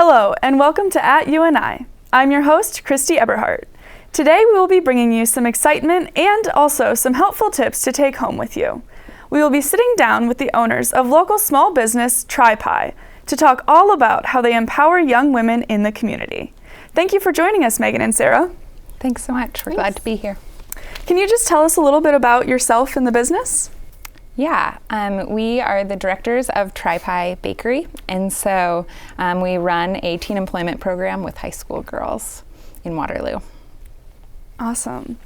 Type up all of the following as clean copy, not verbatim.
Hello, and welcome to At UNI. I'm your host, Christy Eberhardt. Today we will be bringing you some excitement and also some helpful tips to take home with you. We will be sitting down with the owners of local small business TriPie to talk all about how they empower young women in the community. Thank you for joining us, Megan and Sarah. Thanks so much. We're glad to be here. Can you just tell us a little bit about yourself and the business? Yeah, we are the directors of TriPie Bakery, and so we run a teen employment program with high school girls in Waterloo. Awesome.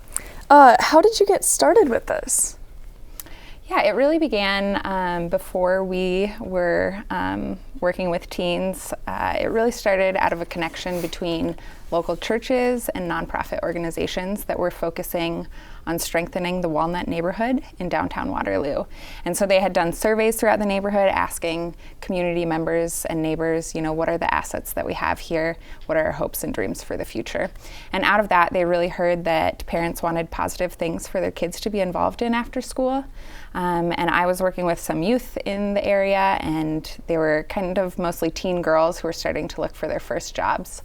How did you get started with this? Yeah, it really began before we were working with teens. It really started out of a connection between local churches and nonprofit organizations that were focusing on strengthening the Walnut neighborhood in downtown Waterloo. And so they had done surveys throughout the neighborhood asking community members and neighbors, what are the assets that we have here? What are our hopes and dreams for the future? And out of that, they really heard that parents wanted positive things for their kids to be involved in after school. And I was working with some youth in the area, and they were kind of mostly teen girls who were starting to look for their first jobs.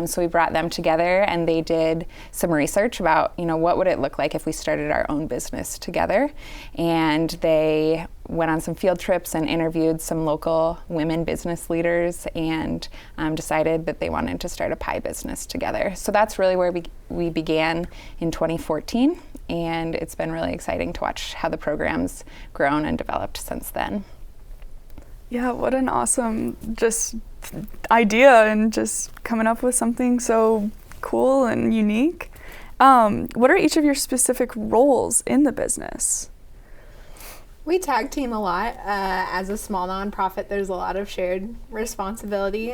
So we brought them together, and they did some research about, what would it look like if we started our own business together. And they went on some field trips and interviewed some local women business leaders and decided that they wanted to start a pie business together. So that's really where we began in 2014, and it's been really exciting to watch how the program's grown and developed since then. Yeah, what an awesome idea and just coming up with something so cool and unique. What are each of your specific roles in the business? We tag team a lot. As a small nonprofit, there's a lot of shared responsibility.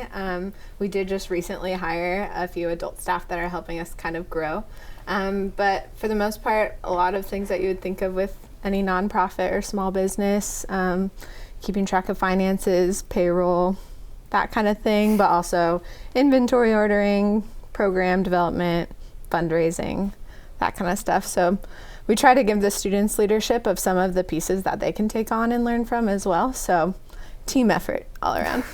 We did just recently hire a few adult staff that are helping us kind of grow. But for the most part, a lot of things that you would think of with any nonprofit or small business, keeping track of finances, payroll, that kind of thing, but also inventory ordering, program development, fundraising, that kind of stuff. So we try to give the students leadership of some of the pieces that they can take on and learn from as well. So team effort all around.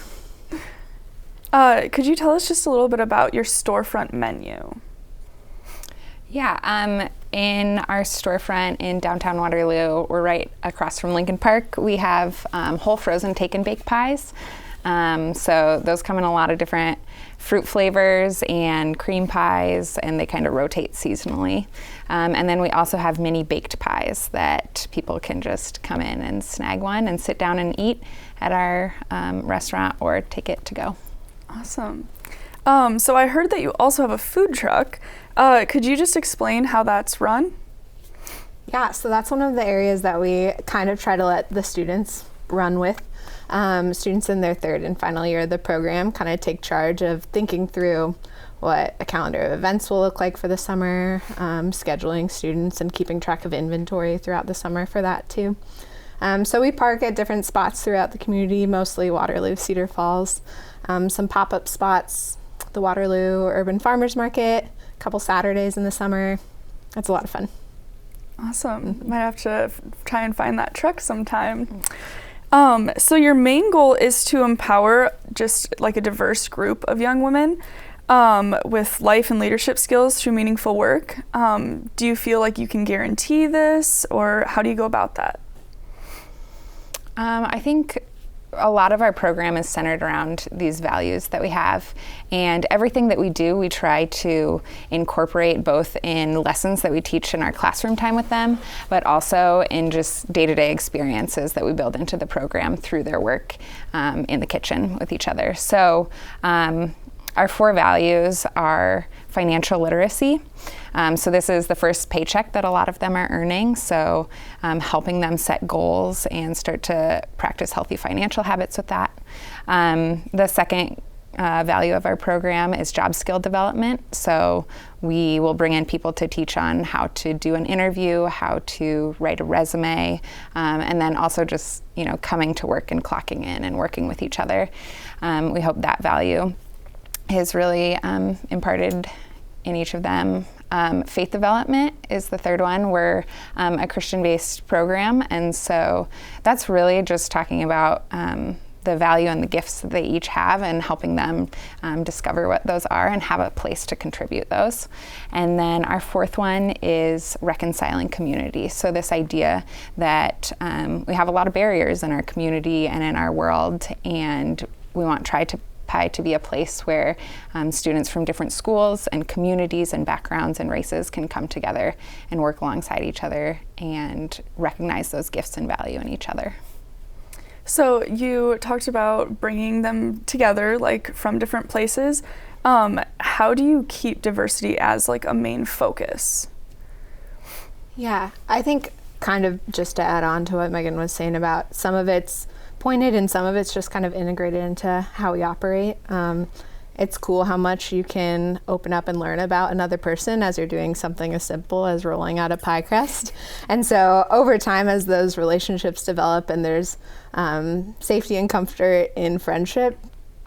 Could you tell us just a little bit about your storefront menu? Yeah, in our storefront in downtown Waterloo, we're right across from Lincoln Park. We have whole frozen take and bake pies. So those come in a lot of different fruit flavors and cream pies, and they kind of rotate seasonally. And then we also have mini baked pies that people can just come in and snag one and sit down and eat at our restaurant or take it to go. Awesome. So I heard that you also have a food truck. Could you just explain how that's run? Yeah, so that's one of the areas that we kind of try to let the students run with. Students in their third and final year of the program kind of take charge of thinking through what a calendar of events will look like for the summer, scheduling students and keeping track of inventory throughout the summer for that too. So we park at different spots throughout the community, mostly Waterloo, Cedar Falls, some pop-up spots, the Waterloo Urban Farmers Market, a couple Saturdays in the summer. That's a lot of fun. Awesome. Might have to try and find that truck sometime. So your main goal is to empower just like a diverse group of young women with life and leadership skills through meaningful work. Do you feel like you can guarantee this, or how do you go about that? I think a lot of our program is centered around these values that we have, and everything that we do, we try to incorporate both in lessons that we teach in our classroom time with them, but also in just day-to-day experiences that we build into the program through their work in the kitchen with each other. So our 4 values are financial literacy. So this is the first paycheck that a lot of them are earning, so helping them set goals and start to practice healthy financial habits with that. The second value of our program is job skill development. So we will bring in people to teach on how to do an interview, how to write a resume, and then also just coming to work and clocking in and working with each other. We hope that value is really imparted in each of them. Faith development is the third one. We're a Christian-based program, and so that's really just talking about the value and the gifts that they each have and helping them discover what those are and have a place to contribute those. And then our fourth one is reconciling community. So this idea that we have a lot of barriers in our community and in our world, and we want Pi to be a place where students from different schools and communities and backgrounds and races can come together and work alongside each other and recognize those gifts and value in each other. So you talked about bringing them together, like from different places. How do you keep diversity as like a main focus? Yeah, I think kind of just to add on to what Megan was saying about some of it's pointed and some of it's just kind of integrated into how we operate. It's cool how much you can open up and learn about another person as you're doing something as simple as rolling out a pie crust. And so over time, as those relationships develop and there's safety and comfort in friendship,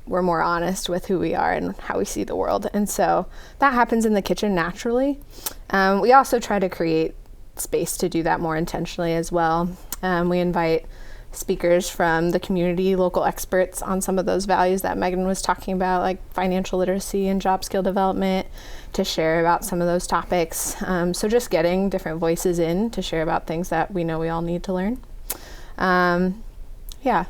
we're more honest with who we are and how we see the world. And so that happens in the kitchen naturally. We also try to create space to do that more intentionally as well. We invite speakers from the community, local experts on some of those values that Megan was talking about, like financial literacy and job skill development, to share about some of those topics. So just getting different voices in to share about things that we know we all need to learn. Yeah.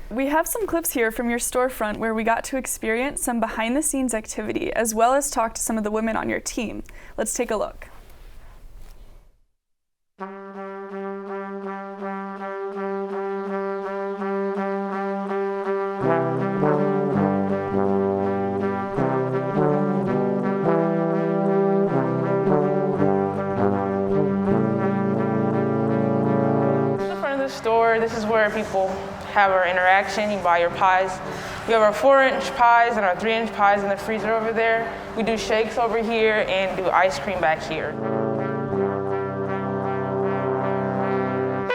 We have some clips here from your storefront where we got to experience some behind-the-scenes activity as well as talk to some of the women on your team. Let's take a look. Store. This is where people have our interaction. You buy your pies. We have our 4-inch pies and our 3-inch pies in the freezer over there. We do shakes over here and do ice cream back here.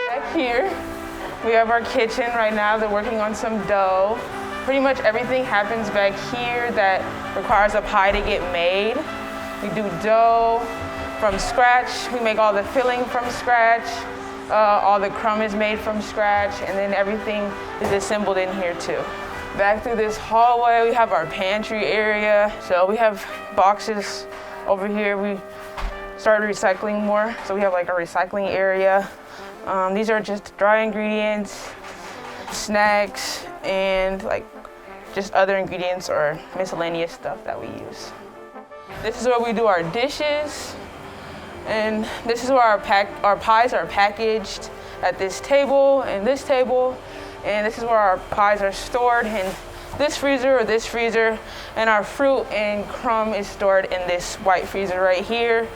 Back here, we have our kitchen. Right now they're working on some dough. Pretty much everything happens back here that requires a pie to get made. We do dough from scratch. We make all the filling from scratch. All the crumb is made from scratch, and then everything is assembled in here too. Back through this hallway, we have our pantry area. So we have boxes over here. We started recycling more, so we have like a recycling area. These are just dry ingredients, snacks, and like just other ingredients or miscellaneous stuff that we use. This is where we do our dishes. And this is where our pies are packaged at this table and this table. And this is where our pies are stored in this freezer or this freezer. And our fruit and crumb is stored in this white freezer right here.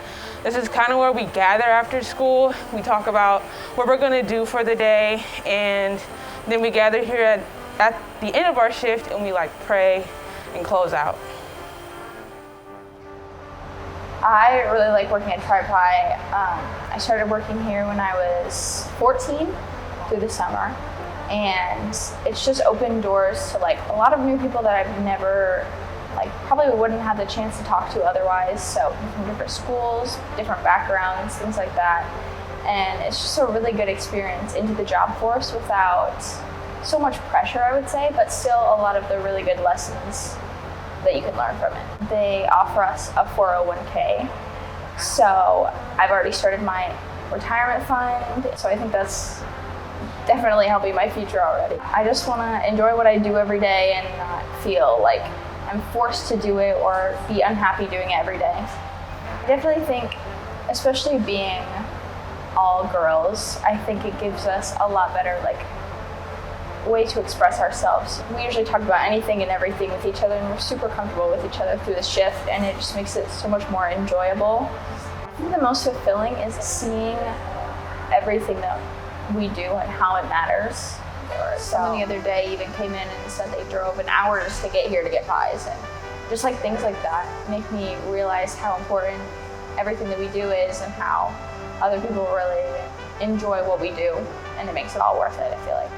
This is kind of where we gather after school. We talk about what we're gonna do for the day. And then we gather here at the end of our shift and we like pray and close out. I really like working at Tri Pie. I started working here when I was 14 through the summer, and it's just opened doors to like a lot of new people that I've never, like probably wouldn't have the chance to talk to otherwise. So from different schools, different backgrounds, things like that. And it's just a really good experience into the job force without so much pressure, I would say, but still a lot of the really good lessons that you can learn from it. They offer us a 401k. So I've already started my retirement fund. So I think that's definitely helping my future already. I just want to enjoy what I do every day and not feel like I'm forced to do it or be unhappy doing it every day. I definitely think, especially being all girls, I think it gives us a lot better way to express ourselves. We usually talk about anything and everything with each other, and we're super comfortable with each other through the shift, and it just makes it so much more enjoyable. I think the most fulfilling is seeing everything that we do and how it matters. Someone the other day even came in and said they drove an hour just to get here to get pies, and just like things like that make me realize how important everything that we do is and how other people really enjoy what we do, and it makes it all worth it, I feel like.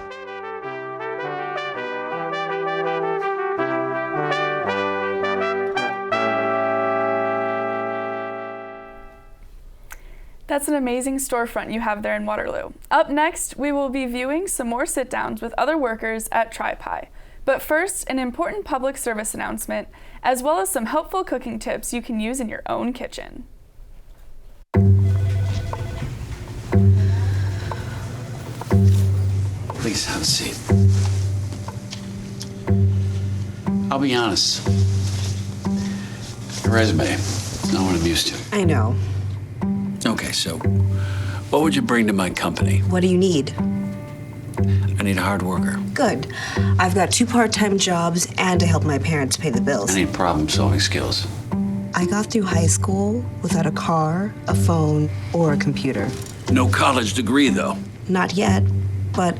That That's an amazing storefront you have there in Waterloo. Up next, we will be viewing some more sit-downs with other workers at TriPie. But first, an important public service announcement, as well as some helpful cooking tips you can use in your own kitchen. Please have a seat. I'll be honest. Your resume, not what I'm used to. I know. Okay, so what would you bring to my company? What do you need? I need a hard worker. Good. I've got 2 part-time jobs and to help my parents pay the bills. I need problem-solving skills. I got through high school without a car, a phone, or a computer. No college degree, though. Not yet, but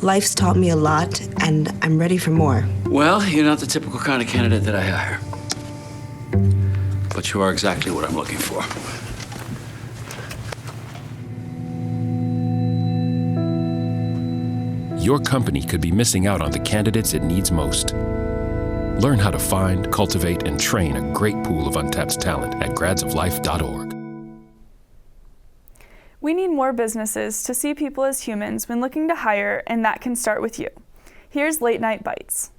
life's taught me a lot, and I'm ready for more. Well, you're not the typical kind of candidate that I hire. But you are exactly what I'm looking for. Your company could be missing out on the candidates it needs most. Learn how to find, cultivate, and train a great pool of untapped talent at gradsoflife.org. We need more businesses to see people as humans when looking to hire, and that can start with you. Here's Late Night Bites.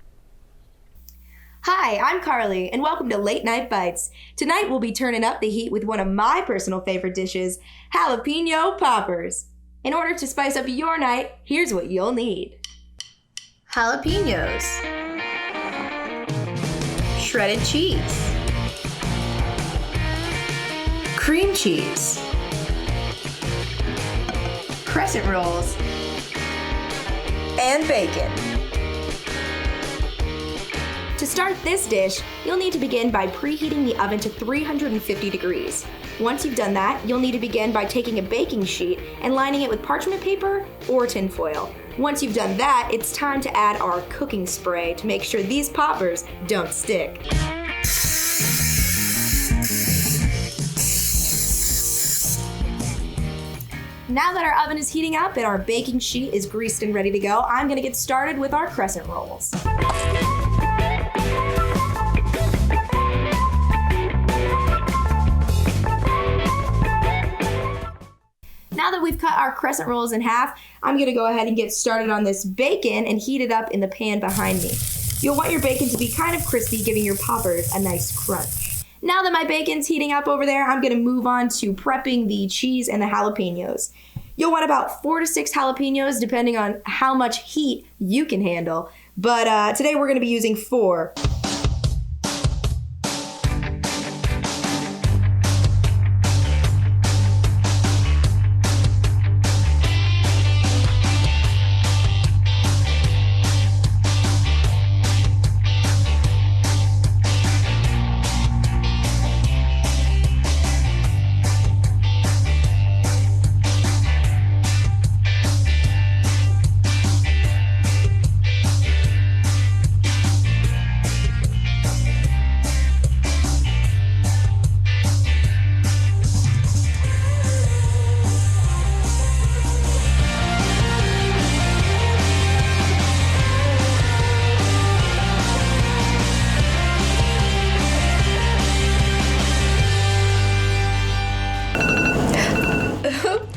Hi, I'm Carly, and welcome to Late Night Bites. Tonight we'll be turning up the heat with one of my personal favorite dishes, jalapeno poppers. In order to spice up your night, here's what you'll need. Jalapenos. Shredded cheese. Cream cheese. Crescent rolls. And bacon. To start this dish, you'll need to begin by preheating the oven to 350 degrees. Once you've done that, you'll need to begin by taking a baking sheet and lining it with parchment paper or tin foil. Once you've done that, it's time to add our cooking spray to make sure these poppers don't stick. Now that our oven is heating up and our baking sheet is greased and ready to go, I'm gonna get started with our crescent rolls. Now that we've cut our crescent rolls in half, I'm gonna go ahead and get started on this bacon and heat it up in the pan behind me. You'll want your bacon to be kind of crispy, giving your poppers a nice crunch. Now that my bacon's heating up over there, I'm gonna move on to prepping the cheese and the jalapenos. You'll want about 4 to 6 jalapenos, depending on how much heat you can handle. But today we're gonna be using 4.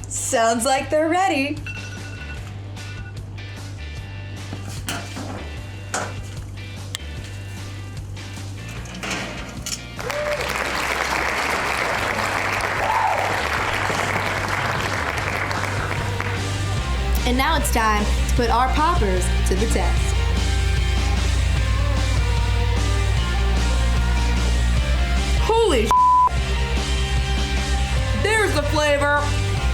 Sounds like they're ready. And now it's time to put our poppers to the test. Holy sh**. There's the flavor.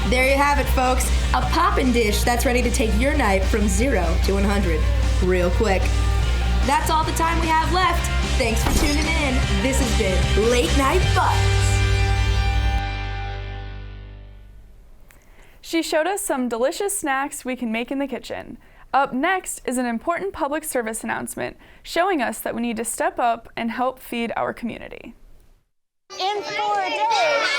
There you have it, folks. A poppin' dish that's ready to take your night from 0 to 100 real quick. That's all the time we have left. Thanks for tuning in. This has been Late Night Bites. She showed us some delicious snacks we can make in the kitchen. Up next is an important public service announcement showing us that we need to step up and help feed our community. In 4 days.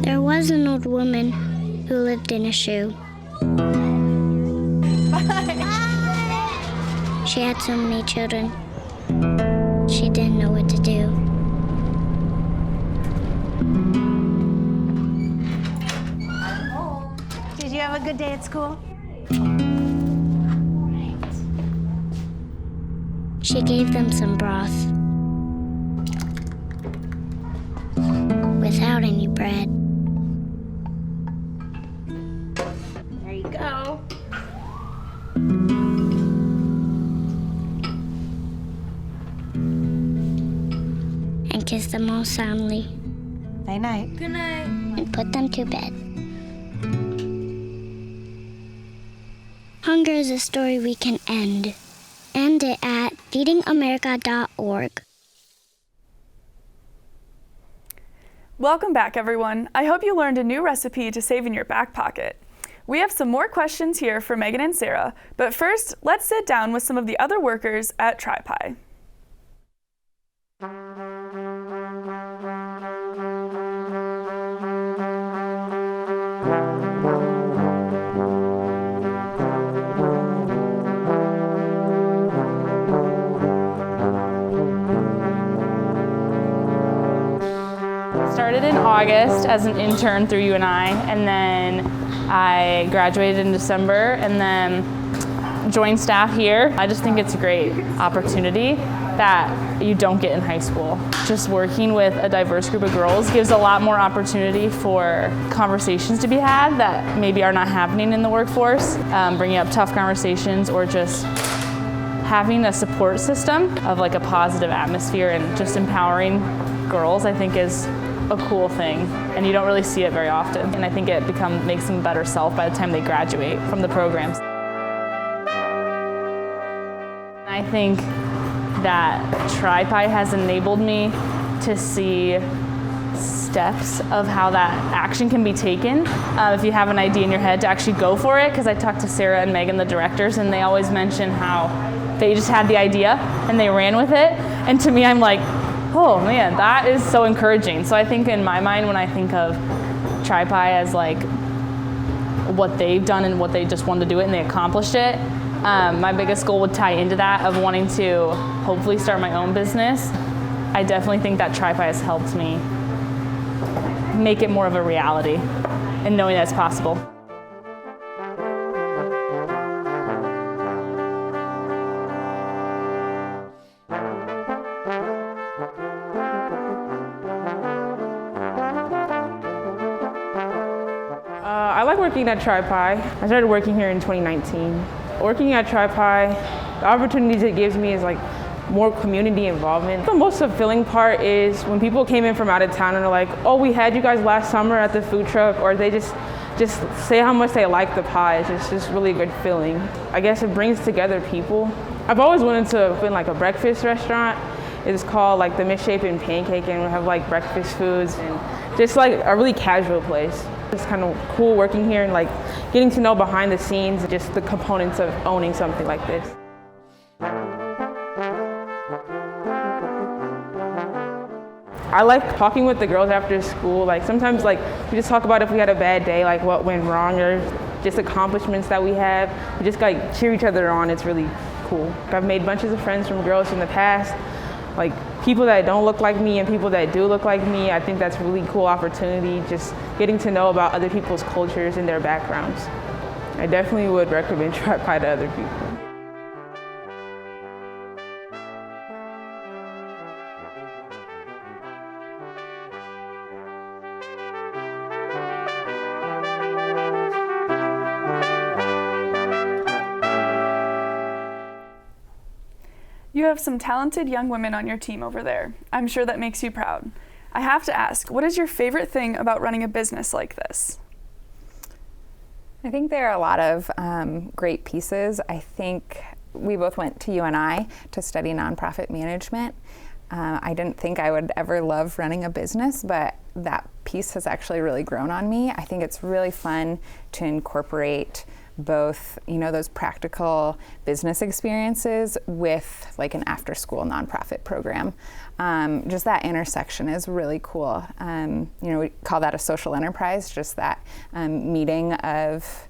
There was an old woman who lived in a shoe. She had so many children. She didn't know what to do. you have a good day at school? She gave them some broth without any bread. There you go. And kissed them all soundly. Night night. Good night. And put them to bed. Hunger is a story we can end. End it at feedingamerica.org. Welcome back, everyone. I hope you learned a new recipe to save in your back pocket. We have some more questions here for Megan and Sarah, but first, let's sit down with some of the other workers at TriPie. Started in August as an intern through UNI, and then I graduated in December and then joined staff here. I just think it's a great opportunity that you don't get in high school. Just working with a diverse group of girls gives a lot more opportunity for conversations to be had that maybe are not happening in the workforce, bringing up tough conversations or just having a support system of like a positive atmosphere and just empowering girls, I think is a cool thing, and you don't really see it very often. And I think it makes them a better self by the time they graduate from the programs. I think that TriPie has enabled me to see steps of how that action can be taken. If you have an idea in your head, to actually go for it, because I talked to Sarah and Megan, the directors, and they always mention how they just had the idea and they ran with it. And to me, I'm like, oh man, that is so encouraging. So I think in my mind, when I think of TriPie as like what they've done and what they just wanted to do it and they accomplished it, my biggest goal would tie into that of wanting to hopefully start my own business. I definitely think that TriPie has helped me make it more of a reality and knowing that it's possible. I like working at TriPie. I started working here in 2019. Working at TriPie, the opportunities it gives me is like more community involvement. The most fulfilling part is when people came in from out of town and are like, oh, we had you guys last summer at the food truck, or they just say how much they like the pies. It's just really good feeling. I guess it brings together people. I've always wanted to open like a breakfast restaurant. It's called like the Misshapen Pancake, and we have like breakfast foods and just like a really casual place. It's kind of cool working here and like getting to know behind the scenes, just the components of owning something like this. I like talking with the girls after school. Like sometimes like we just talk about if we had a bad day, like what went wrong or just accomplishments that we have. We just like cheer each other on. It's really cool. I've made bunches of friends from girls in the past, like people that don't look like me and people that do look like me. I think that's a really cool opportunity, just getting to know about other people's cultures and their backgrounds. I definitely would recommend TriPie to other people. You have some talented young women on your team over there. I'm sure that makes you proud. I have to ask, what is your favorite thing about running a business like this? I think there are a lot of great pieces. I think we both went to UNI to study nonprofit management. I didn't think I would ever love running a business, but that piece has actually really grown on me. I think it's really fun to incorporate both, those practical business experiences with like an after-school nonprofit program. Just that intersection is really cool. We call that a social enterprise, just that meeting of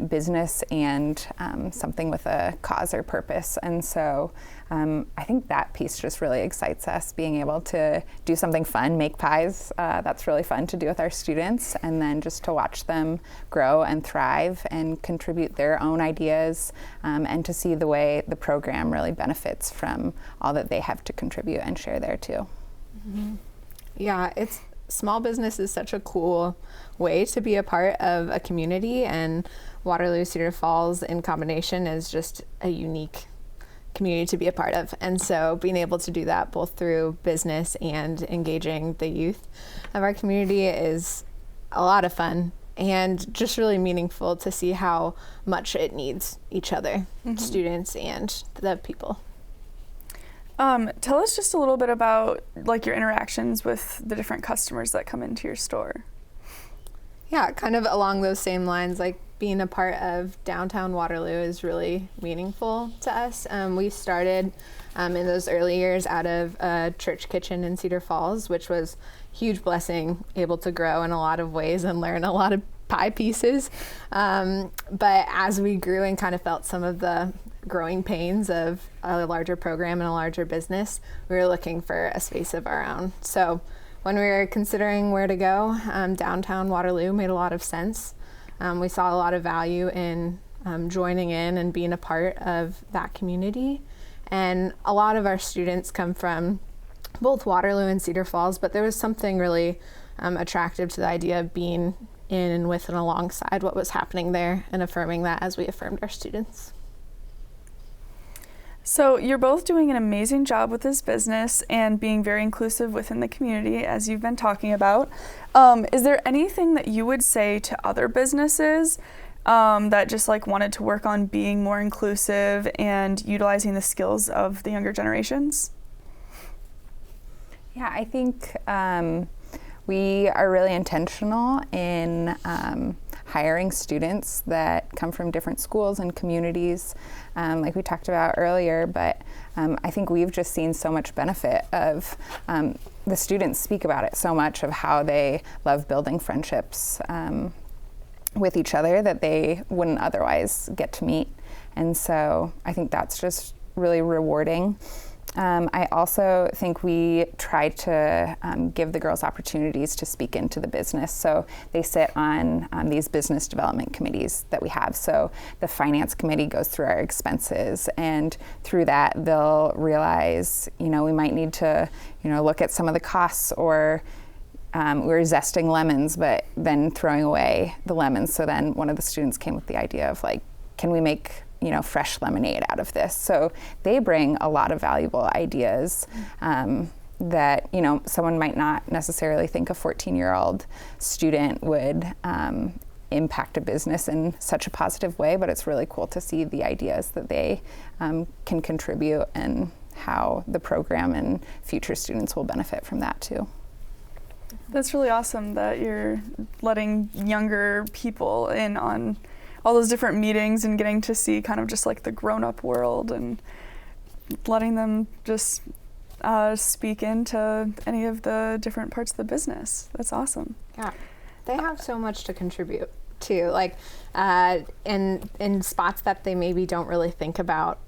business and something with a cause or purpose. And so I think that piece just really excites us, being able to do something fun, make pies. That's really fun to do with our students, and then just to watch them grow and thrive and contribute their own ideas, and to see the way the program really benefits from all that they have to contribute and share there too. Mm-hmm. Yeah, small business is such a cool way to be a part of a community, and Waterloo Cedar Falls in combination is just a unique community to be a part of. And so being able to do that both through business and engaging the youth of our community is a lot of fun, and just really meaningful to see how much it needs each other, students and the people. Tell us just a little bit about like your interactions with the different customers that come into your store. Yeah, kind of along those same lines, like being a part of downtown Waterloo is really meaningful to us. We started in those early years out of a church kitchen in Cedar Falls, which was a huge blessing, able to grow in a lot of ways and learn a lot of pie pieces. But as we grew and kind of felt some of the growing pains of a larger program and a larger business, we were looking for a space of our own. So when we were considering where to go, downtown Waterloo made a lot of sense. We saw a lot of value in joining in and being a part of that community. And a lot of our students come from both Waterloo and Cedar Falls, but there was something really attractive to the idea of being in and with and alongside what was happening there, and affirming that as we affirmed our students. So you're both doing an amazing job with this business and being very inclusive within the community, as you've been talking about. Is there anything that you would say to other businesses that just like wanted to work on being more inclusive and utilizing the skills of the younger generations? Yeah, I think we are really intentional in hiring students that come from different schools and communities, like we talked about earlier, but I think we've just seen so much benefit of the students speak about it so much, of how they love building friendships with each other that they wouldn't otherwise get to meet. And so I think that's just really rewarding. I also think we try to give the girls opportunities to speak into the business. So they sit on these business development committees that we have. So the finance committee goes through our expenses, and through that they'll realize, we might need to, look at some of the costs, or we're zesting lemons, but then throwing away the lemons. So then one of the students came with the idea of like, can we make fresh lemonade out of this? So they bring a lot of valuable ideas that, someone might not necessarily think a 14-year-old student would impact a business in such a positive way, but it's really cool to see the ideas that they can contribute, and how the program and future students will benefit from that too. That's really awesome that you're letting younger people in on all those different meetings and getting to see kind of just like the grown-up world, and letting them just speak into any of the different parts of the business. That's awesome. Yeah, they have so much to contribute to, like in spots that they maybe don't really think about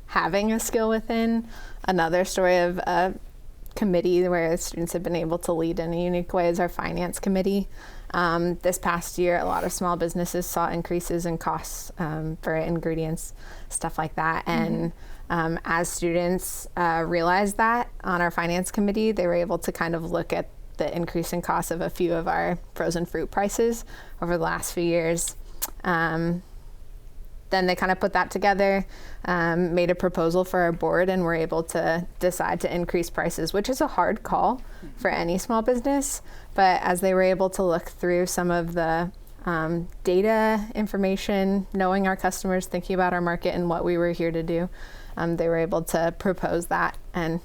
having a skill within. Another story of a committee where students have been able to lead in a unique way is our finance committee. This past year, a lot of small businesses saw increases in costs for ingredients, stuff like that. And as students realized that on our finance committee, they were able to kind of look at the increase in costs of a few of our frozen fruit prices over the last few years. Then they kind of put that together, made a proposal for our board, and were able to decide to increase prices, which is a hard call for any small business. But as they were able to look through some of the data information, knowing our customers, thinking about our market and what we were here to do, they were able to propose that, and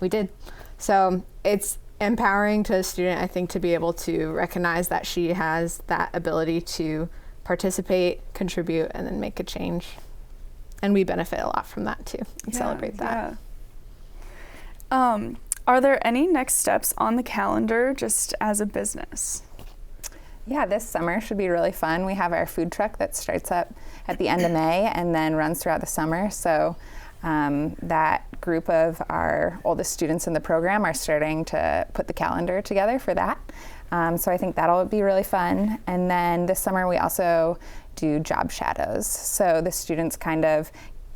we did. So it's empowering to a student, I think, to be able to recognize that she has that ability to participate, contribute, and then make a change. And we benefit a lot from that too, and celebrate that. Yeah. Are there any next steps on the calendar just as a business? Yeah, this summer should be really fun. We have our food truck that starts up at the end of May and then runs throughout the summer. So that group of our oldest students in the program are starting to put the calendar together for that. So I think that'll be really fun. And then this summer we also do job shadows. So the students kind of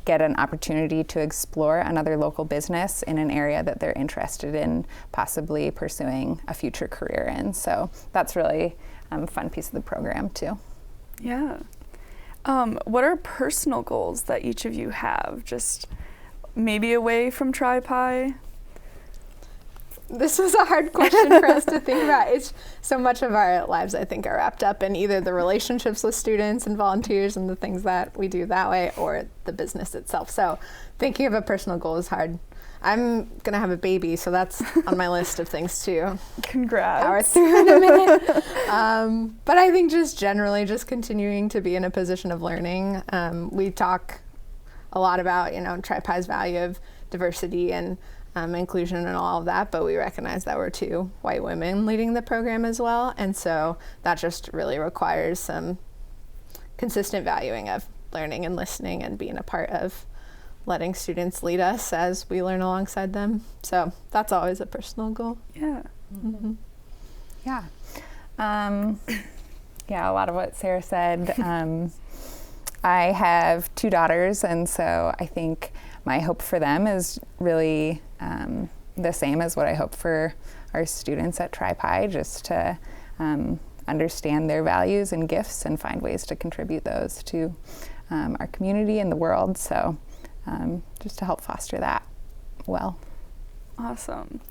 get an opportunity to explore another local business in an area that they're interested in possibly pursuing a future career in. So that's really a fun piece of the program too. Yeah. What are personal goals that each of you have? Just maybe away from Tri-Pi? This was a hard question for us to think about. It's so much of our lives, I think, are wrapped up in either the relationships with students and volunteers and the things that we do that way, or the business itself. So thinking of a personal goal is hard. I'm going to have a baby, so that's on my list of things to power through in a minute. But I think just generally just continuing to be in a position of learning. We talk a lot about, Tri-Pi's value of diversity and inclusion and all of that, but we recognize that we're two white women leading the program as well, and so that just really requires some consistent valuing of learning and listening and being a part of letting students lead us as we learn alongside them. So that's always a personal goal. Yeah. Mm-hmm. Yeah. Yeah, a lot of what Sarah said. I have two daughters, and so I think my hope for them is really the same as what I hope for our students at Tri-Pi, just to understand their values and gifts and find ways to contribute those to our community and the world. So just to help foster that well. Awesome.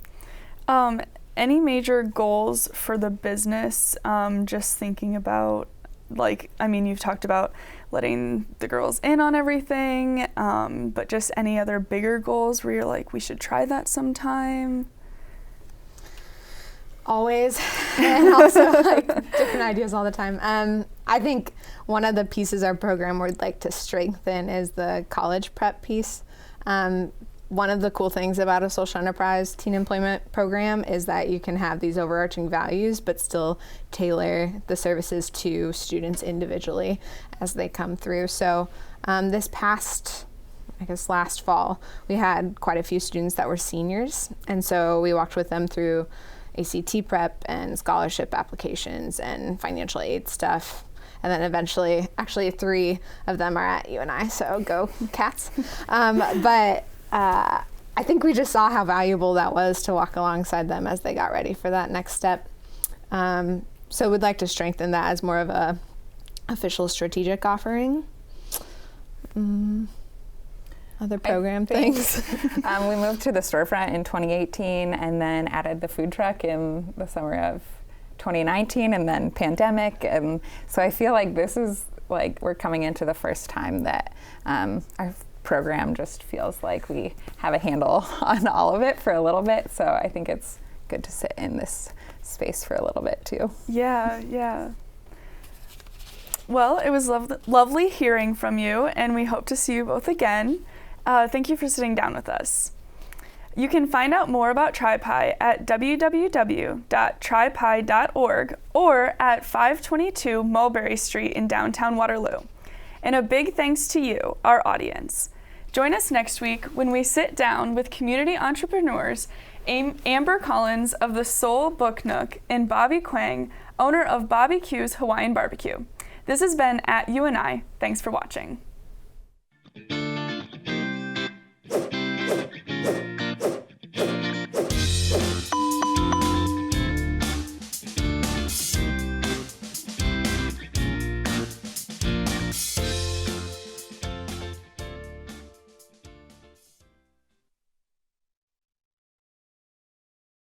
Any major goals for the business? Just thinking about, you've talked about letting the girls in on everything, but just any other bigger goals where you're like, we should try that sometime? Always, and also different ideas all the time. I think one of the pieces our program would like to strengthen is the college prep piece. One of the cool things about a social enterprise teen employment program is that you can have these overarching values but still tailor the services to students individually as they come through. So this past, last fall, we had quite a few students that were seniors, and so we walked with them through ACT prep and scholarship applications and financial aid stuff. And then eventually, actually 3 of them are at UNI, so go Cats. But I think we just saw how valuable that was to walk alongside them as they got ready for that next step. So we'd like to strengthen that as more of a official strategic offering. Other program things. We moved to the storefront in 2018 and then added the food truck in the summer of 2019, and then pandemic. And so I feel like this is we're coming into the first time that our program just feels like we have a handle on all of it for a little bit. So I think it's good to sit in this space for a little bit too. Yeah. Well, it was lovely hearing from you, and we hope to see you both again. Thank you for sitting down with us. You can find out more about Tri-Pi at www.tripi.org or at 522 Mulberry Street in downtown Waterloo. And a big thanks to you, our audience. Join us next week when we sit down with community entrepreneurs Amber Collins of the Soul Book Nook and Bobby Quang, owner of Bobby Q's Hawaiian Barbecue. This has been at UNI. Thanks for watching.